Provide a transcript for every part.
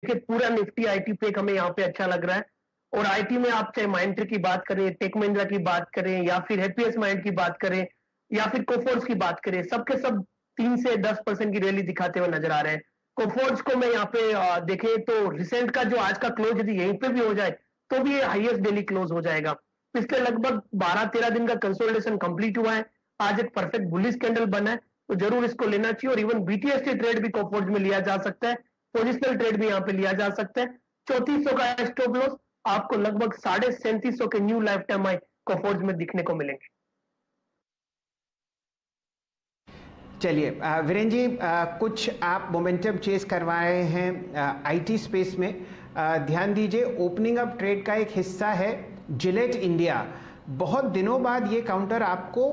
देखिए पूरा Nifty IT pack हमें यहाँ पे अच्छा लग रहा है। और आईटी में आप चाहे माइंट्री की बात करें, टेक महिंद्रा की बात करें, या फिर हैप्पीएस्ट माइंड की बात करें, या फिर कोफोर्ज की बात करें, सबके सब 3 से 10% की रैली दिखाते हुए नजर आ रहे हैं। कोफोर्ज को मैं यहाँ पे देखें तो रिसेंट का जो आज का क्लोज यदि यहीं पे भी हो जाए तो भी ये हाईएस्ट डेली क्लोज हो जाएगा। पिछले लगभग 12-13 दिन का कंसोलिडेशन कंप्लीट हुआ है। आज एक परफेक्ट बुलिश कैंडल बना है, तो जरूर इसको लेना चाहिए। और इवन बीटीएसटी ट्रेड भी कोफोर्ज में लिया जा सकता है, पोजिशनल ट्रेड भी यहाँ पे लिया जा सकता है। 3400 का स्टॉप लॉस आपको लगभग 3750 के new life time high Coforge में दिखने को मिलेंगे। चलिए वीरेन जी, कुछ आप मोमेंटम चेस करवा रहे हैं आईटी स्पेस में। ध्यान दीजिए, ओपनिंग अप ट्रेड का एक हिस्सा है जिलेट इंडिया। बहुत दिनों बाद ये काउंटर आपको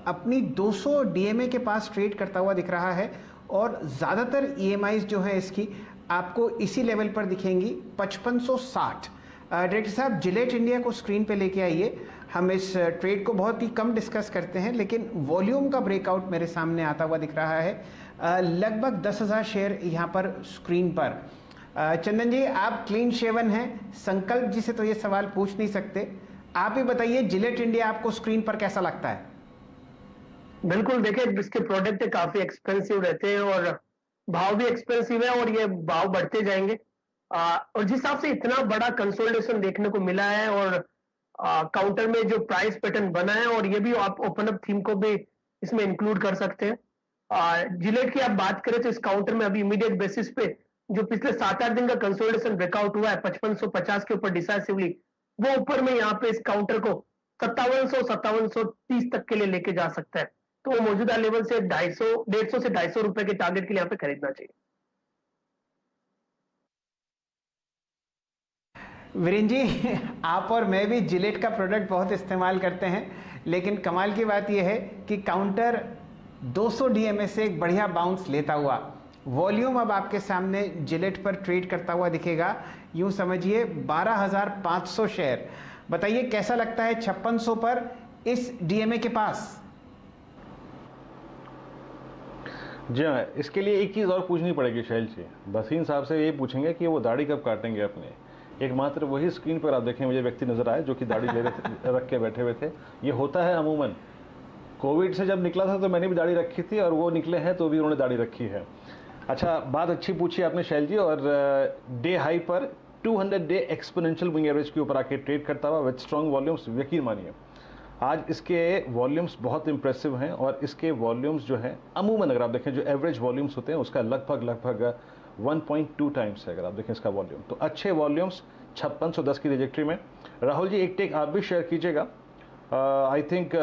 अपनी 200 डीएमए के पास ट्रेड करता हुआ दिख रहा है, और ज़्यादातर ईएमआईज जो है इसकी आपको इसी लेवल पर दिखेंगी, 5560। डायरेक्टर साहब, जिलेट इंडिया को स्क्रीन पे लेके आइए। हम इस ट्रेड को बहुत ही कम डिस्कस करते हैं, लेकिन वॉल्यूम का ब्रेकआउट मेरे सामने आता हुआ दिख रहा है। लगभग 10,000 शेयर यहाँ पर स्क्रीन पर। चंदन जी, आप क्लीन शेवन हैं, संकल्प जी से तो ये सवाल पूछ नहीं सकते। आप ही बताइए, जिलेट इंडिया आपको स्क्रीन पर कैसा लगता है? बिल्कुल, देखिए इसके प्रोडक्ट काफी एक्सपेंसिव रहते हैं और भाव भी एक्सपेंसिव है, और ये भाव बढ़ते जाएंगे। और जिस हिसाब से इतना बड़ा कंसोलिडेशन देखने को मिला है, और काउंटर में जो प्राइस पैटर्न बना है, और ये भी आप ओपन अप थीम को भी इसमें इंक्लूड कर सकते हैं। जिलेट की आप बात करें तो इस काउंटर में अभी इमीडिएट बेसिस पे जो पिछले 7-8 दिन का कंसोलिडेशन ब्रेकआउट हुआ है 5550 के ऊपर डिसाइसिवली, वो ऊपर में यहाँ पे इस काउंटर को 5730 तक के लिए लेके जा सकता है। तो वो मौजूदा लेवल से 150 से 250 रुपए के टारगेट के लिए यहाँ पे खरीदना चाहिए। वीरेन जी, आप और मैं भी जिलेट का प्रोडक्ट बहुत इस्तेमाल करते हैं, लेकिन कमाल की बात यह है कि काउंटर 200 डीएमए से एक बढ़िया बाउंस लेता हुआ, वॉल्यूम अब आपके सामने जिलेट पर ट्रेड करता हुआ दिखेगा। यूं समझिए 12,500 शेयर। बताइए कैसा लगता है 5600 पर इस डीएमए के पास? जी हाँ, इसके लिए एक चीज़ और पूछनी पड़ेगी शैल जी। बसीन साहब से ये पूछेंगे कि वो दाढ़ी कब काटेंगे अपने। एकमात्र वही स्क्रीन पर आप देखें मुझे व्यक्ति नजर आए जो कि दाढ़ी ले रख के बैठे हुए थे। ये होता है अमूमन। कोविड से जब निकला था तो मैंने भी दाढ़ी रखी थी, और वो निकले हैं तो भी उन्होंने दाढ़ी रखी है। अच्छा, बात अच्छी पूछी आपने शैल जी। और डे हाई पर 200 डे एक्सपोनेंशियल मूविंग एवरेज के ऊपर आके ट्रेड करता हुआ विद स्ट्रॉन्ग वॉल्यूम्स। यकीन मानिए आज इसके वॉल्यूम्स बहुत इंप्रेसिव हैं, और इसके वॉल्यूम्स जो हैं अमूमन अगर आप देखें जो एवरेज वॉल्यूम्स होते हैं उसका लगभग 1.2 टाइम्स है। अगर आप देखें इसका वॉल्यूम, तो अच्छे वॉल्यूम्स 5610 की ट्रैजेक्टरी में। राहुल जी, एक टेक आप भी शेयर कीजिएगा। आई थिंक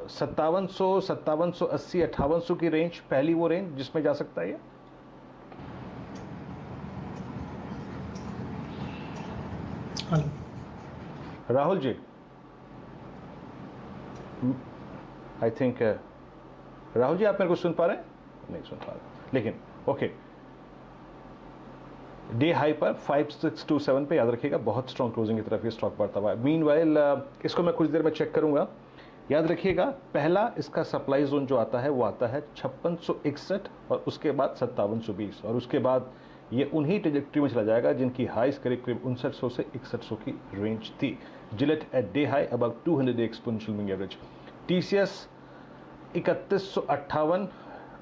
5700, 5780, 5800 की रेंज पहली वो रेंज जिसमें जा सकता है ये। राहुल जी, आई थिंक राहुल जी आप मेरे को सुन पा रहे हैं? नहीं सुन पा रहे, लेकिन ओके। डे हाई पर 5627 पे याद रखिएगा, बहुत स्ट्रॉन्ग क्लोजिंग की तरफ ये स्टॉक बढ़ता हुआ है। मीनवाइल इसको मैं कुछ देर में चेक करूंगा। याद रखिएगा पहला इसका सप्लाई जोन जो आता है वो आता है 5661, और उसके बाद 5720, और उसके बाद ये उन्हीं ट्रेजेक्टरी में चला जाएगा जिनकी हाईस करीब 5900 से 6100 की रेंज थी। Gillette at day high above 200 day exponential moving average. TCS 3158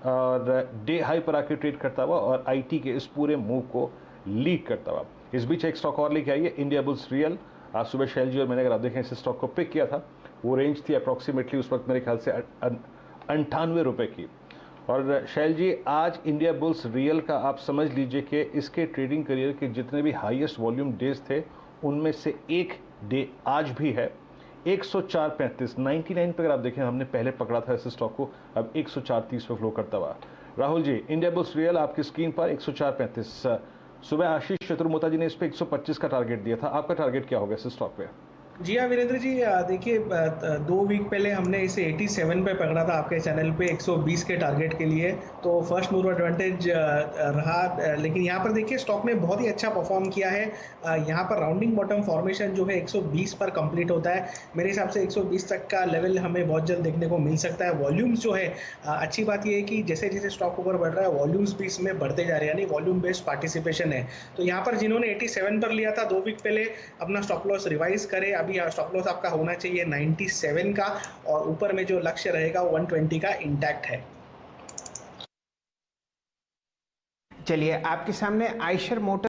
और डे हाई पर आके ट्रेड करता हुआ, और आईटी के इस पूरे मूव को लीड करता हुआ। इस बीच एक स्टॉक और लेके आइए, इंडिया बुल्स रियल। आज सुबह शैल जी और मैंने अगर आप देखें इस स्टॉक को पिक किया था, वो रेंज थी अप्रॉक्सीमेटली उस वक्त मेरे ख्याल से 98 रुपए की। और शैल जी, आज इंडिया बुल्स रियल का आप समझ लीजिए कि इसके ट्रेडिंग करियर के जितने भी हाईएस्ट वॉल्यूम डेज थे उनमें से एक डे आज भी है। 104.35 99 पे अगर आप देखें हमने पहले पकड़ा था इस स्टॉक को, अब 104.30 पे फ्लो करता हुआ। Rahul ji, India bulls real आपकी स्क्रीन पर 104.35। सुबह आशीष चतुर्मोता जी ने इस पे 125 का टारगेट दिया था, आपका टारगेट क्या होगा इस स्टॉक पे? जी हाँ वीरेंद्र जी, देखिए 2 वीक पहले हमने इसे 87 पे पकड़ा था आपके चैनल पे 120 के टारगेट के लिए। तो फर्स्ट मूवर एडवांटेज रहा, लेकिन यहाँ पर देखिए स्टॉक ने बहुत ही अच्छा परफॉर्म किया है। यहाँ पर राउंडिंग बॉटम फॉर्मेशन जो है 120 पर कंप्लीट होता है। मेरे हिसाब से 120 तक का लेवल हमें बहुत जल्द देखने को मिल सकता है। वॉल्यूम्स जो है, अच्छी बात ये है कि जैसे जैसे स्टॉक ऊपर बढ़ रहा है वॉल्यूम्स भी इसमें बढ़ते जा रहे हैं, यानी वॉल्यूम बेस्ड पार्टिसिपेशन है। तो यहाँ पर जिन्होंने 87 पर लिया था 2 वीक पहले, अपना स्टॉप लॉस रिवाइज करें। अभी स्टॉप लॉस आपका होना चाहिए 97 का, और ऊपर में जो लक्ष्य रहेगा 120 का इंटैक्ट है। चलिए आपके सामने आयशर मोटर